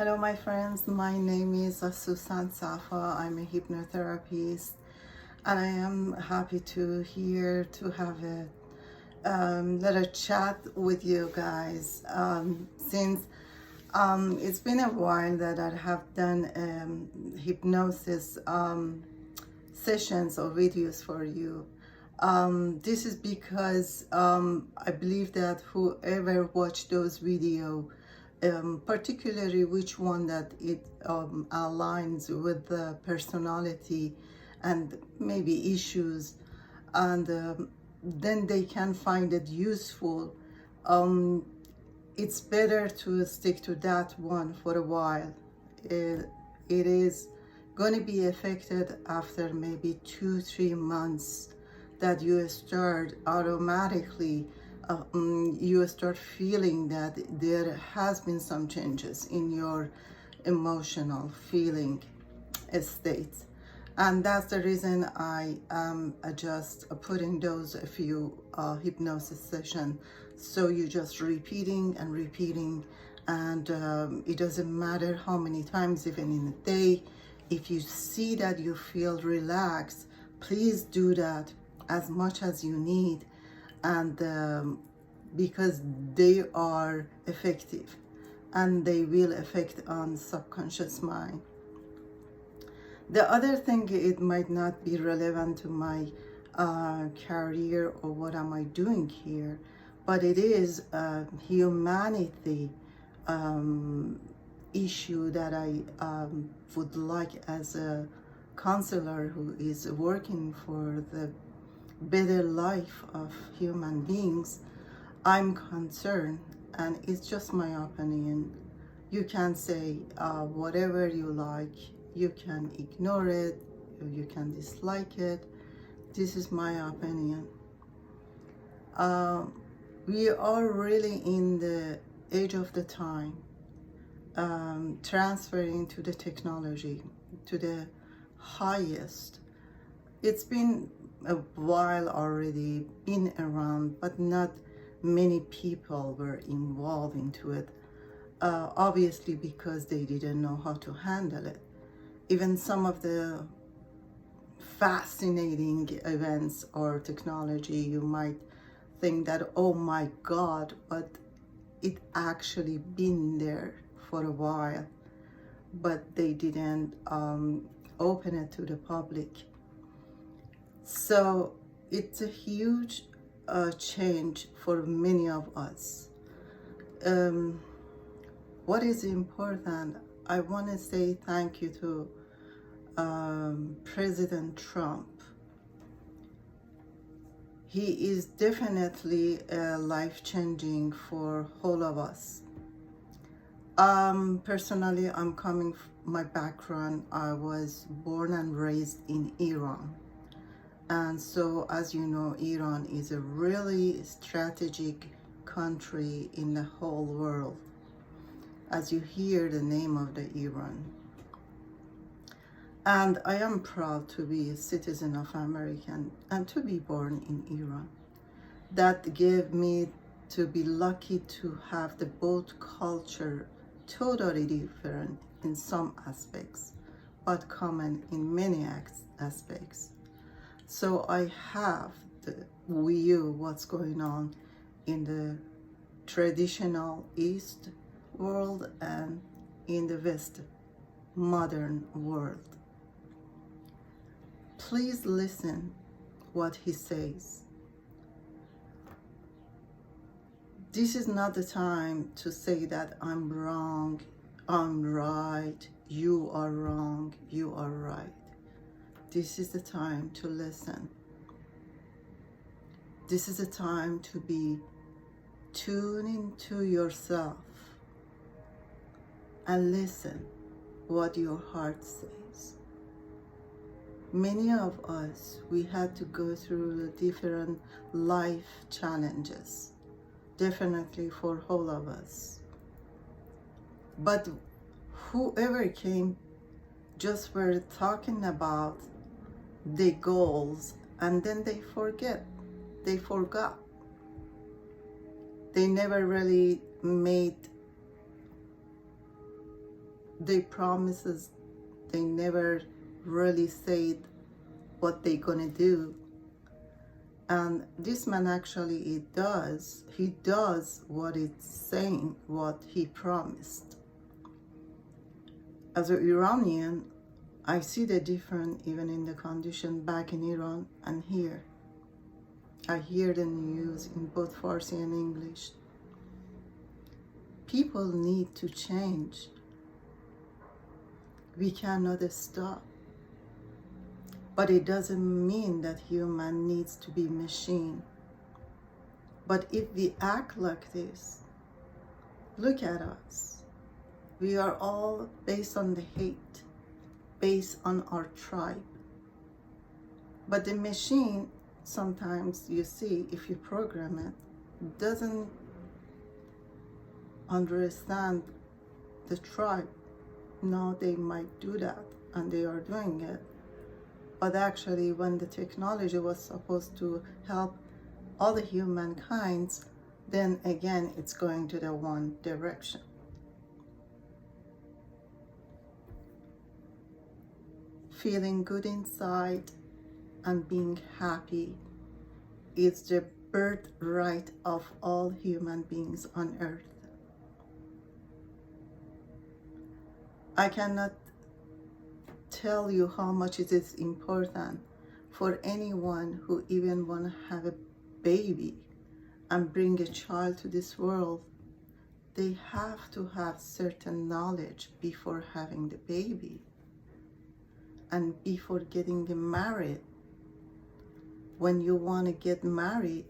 Hello, my friends. My name is Susan Safa. I'm a hypnotherapist, and I am happy to have a little chat with you guys. Since it's been a while that I have done hypnosis sessions or videos for you. This is because I believe that whoever watched those videos, particularly which one that it aligns with the personality and maybe issues, and then they can find it useful. It's better to stick to that one for a while. It is going to be affected after maybe 2-3 months that you start automatically you start feeling that there has been some changes in your emotional feeling state, and that's the reason I am just putting those a few hypnosis session. So you just repeating and repeating, and it doesn't matter how many times, even in a day. If you see that you feel relaxed, please do that as much as you need, and because they are effective and they will affect on subconscious mind. The other thing, it might not be relevant to my career or what am I doing here, but it is a humanity issue that I would like, as a counselor who is working for the better life of human beings, I'm concerned, and it's just my opinion. You can say whatever you like, you can ignore it, you can dislike it. This is my opinion. We are really in the age of the time, transferring to the technology, to the highest. It's been a while already, been around, but not many people were involved into it, obviously because they didn't know how to handle it. Even some of the fascinating events or technology, you might think that, oh my God, but it actually been there for a while, but they didn't open it to the public. So it's a huge change for many of us. What is important, I want to say thank you to President Trump. He is definitely life-changing for all of us. Personally, my background, I was born and raised in Iran. And so, as you know, Iran is a really strategic country in the whole world, as you hear the name of the Iran. And I am proud to be a citizen of America and to be born in Iran. That gave me to be lucky to have the both culture totally different in some aspects, but common in many aspects. So I have the view what's going on in the traditional East world and in the West modern world. Please listen what he says. This is not the time to say that I'm wrong, I'm right, you are wrong, you are right. This is the time to listen. This is the time to be tuning to yourself and listen what your heart says. Many of us, we had to go through the different life challenges, definitely for all of us. But whoever came just were talking about the goals, and then they forgot. They never really made they promises, they never really said what they gonna do. And this man actually, he does what it's saying, what he promised. As an Iranian, I see the difference even in the condition back in Iran and here. I hear the news in both Farsi and English. People need to change. We cannot stop. But it doesn't mean that human needs to be machine. But if we act like this, look at us. We are all based on the hate, based on our tribe. But the machine, sometimes you see, if you program it, doesn't understand the tribe. No, they might do that, and they are doing it. But actually, when the technology was supposed to help all the humankinds, then again, it's going to the one direction. Feeling good inside and being happy is the birthright of all human beings on earth. I cannot tell you how much it is important for anyone who even want to have a baby and bring a child to this world. They have to have certain knowledge before having the baby and before getting married. When you want to get married,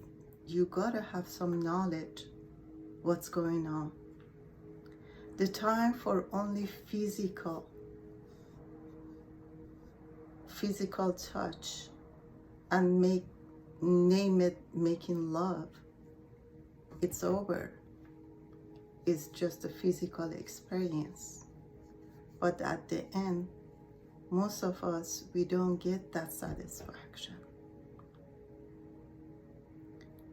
you gotta have some knowledge what's going on. The time for only physical touch and name it making love, it's over. It's just a physical experience. But at the end, most of us, we don't get that satisfaction.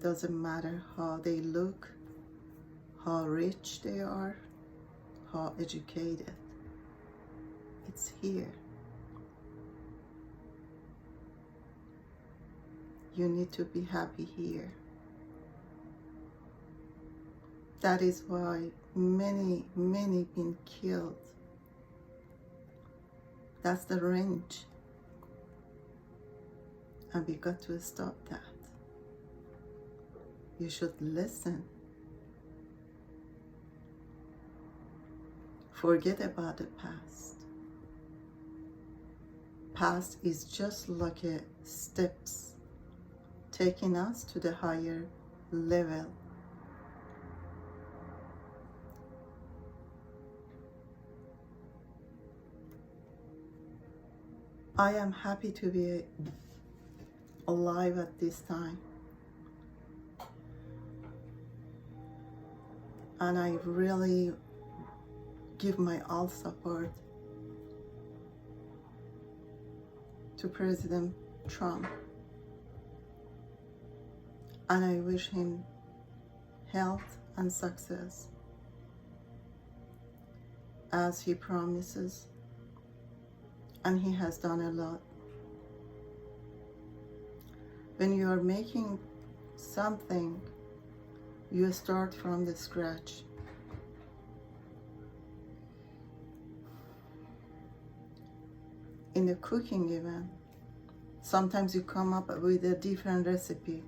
Doesn't matter how they look, how rich they are, how educated. It's here. You need to be happy here. That is why many been killed. That's the range. And we got to stop that. You should listen. Forget about the past. Past is just like a steps taking us to the higher level. I am happy to be alive at this time. And I really give my all support to President Trump. And I wish him health and success as he promises. And he has done a lot. When you are making something, you start from the scratch. In the cooking even, sometimes you come up with a different recipe.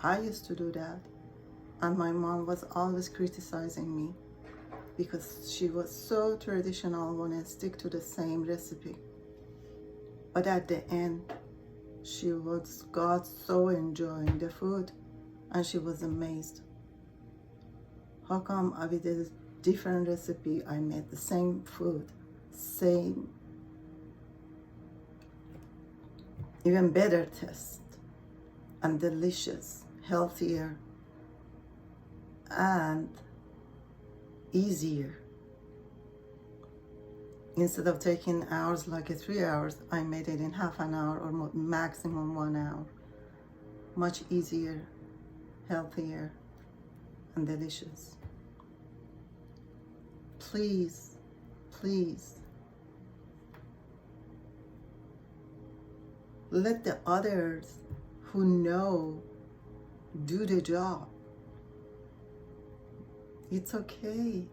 I used to do that, and my mom was always criticizing me because she was so traditional, want to stick to the same recipe. But at the end, she got so enjoying the food, and she was amazed. How come I did a different recipe? I made the same food, same, even better taste, and delicious, healthier, and easier. Instead of taking hours, like 3 hours, I made it in half an hour or maximum 1 hour. Much easier, healthier, and delicious. Please please let the others who know do the job. It's okay.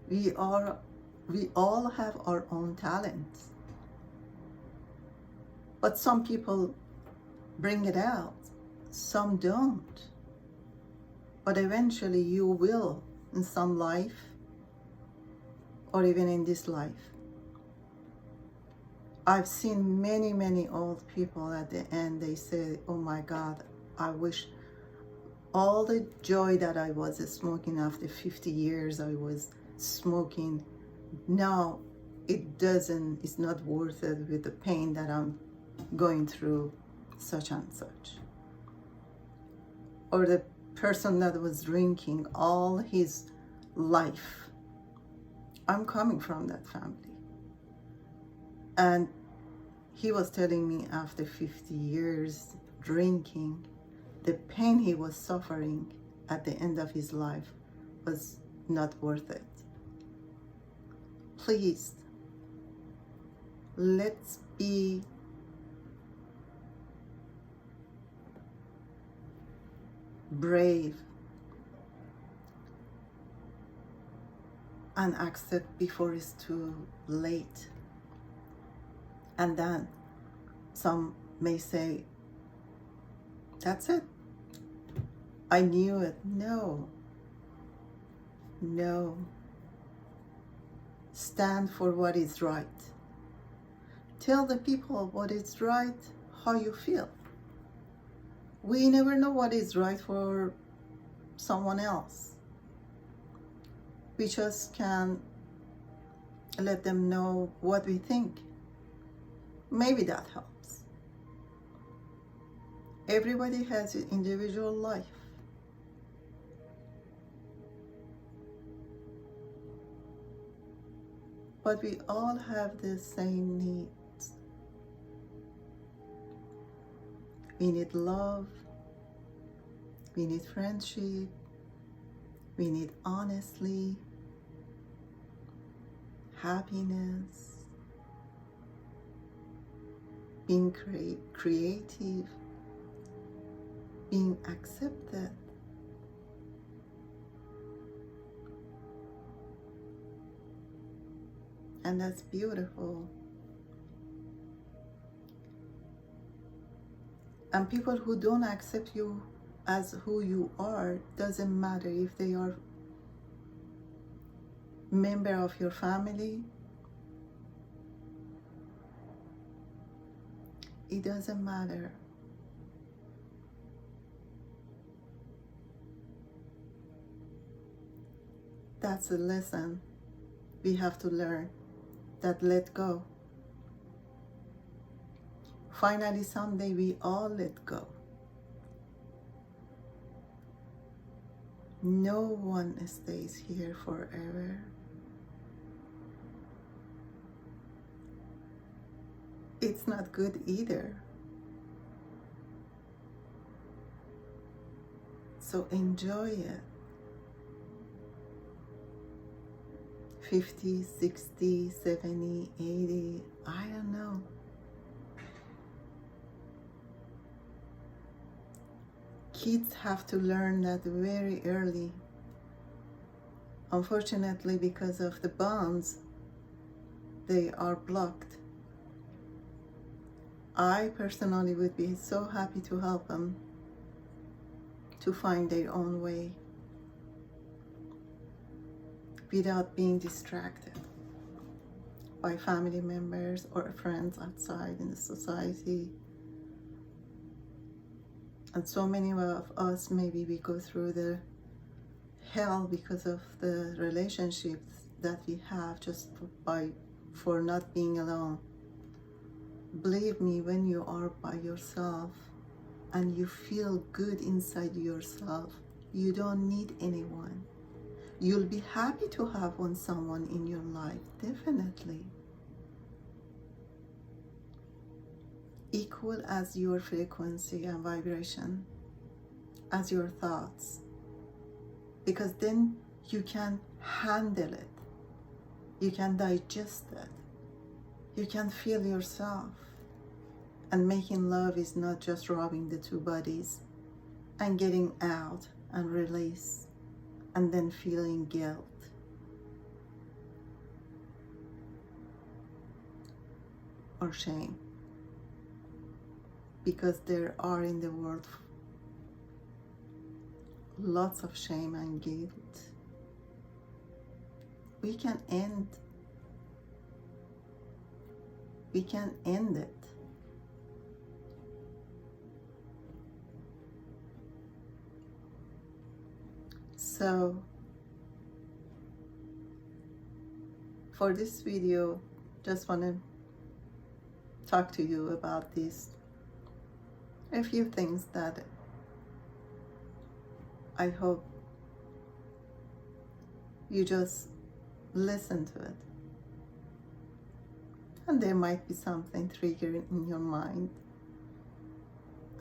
We all have our own talents. But some people bring it out, some don't. But eventually you will in some life, or even in this life. I've seen many old people at the end, they say, oh my God, I wish all the joy that I was smoking after 50 years I was smoking, now it's not worth it with the pain that I'm going through, such and such. Or the person that was drinking all his life. I'm coming from that family. And he was telling me after 50 years drinking, the pain he was suffering at the end of his life was not worth it. Please, let's be brave and accept before it's too late. And then some may say, that's it, I knew it. No. Stand for what is right. Tell the people what is right, how you feel. We never know what is right for someone else. We just can let them know what we think. Maybe that helps. Everybody has an individual life. But we all have the same needs. We need love. We need friendship. We need honesty, happiness, being creative, being accepted. And that's beautiful. And people who don't accept you as who you are, doesn't matter if they are member of your family, it doesn't matter. That's a lesson we have to learn, that let go. Finally, someday we all let go. No one stays here forever. It's not good either. So enjoy it. 50, 60, 70, 80, I don't know. Kids have to learn that very early. Unfortunately, because of the bonds, they are blocked. I personally would be so happy to help them to find their own way without being distracted by family members or friends outside in the society. And so many of us, maybe we go through the hell because of the relationships that we have just for not being alone. Believe me, when you are by yourself and you feel good inside yourself, you don't need anyone. You'll be happy to have someone in your life, definitely. Equal as your frequency and vibration, as your thoughts. Because then you can handle it. You can digest it. You can feel yourself. And making love is not just rubbing the two bodies and getting out and release and then feeling guilt or shame. Because there are in the world lots of shame and guilt. We can end it. So for this video, just want to talk to you about this. A few things that I hope you just listen to it. And there might be something triggering in your mind,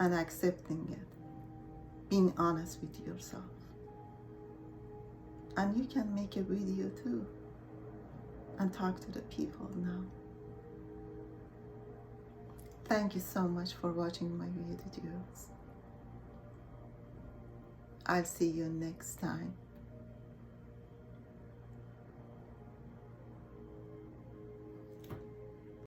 and accepting it, being honest with yourself. And you can make a video too and talk to the people now. Thank you so much for watching my videos. I'll see you next time.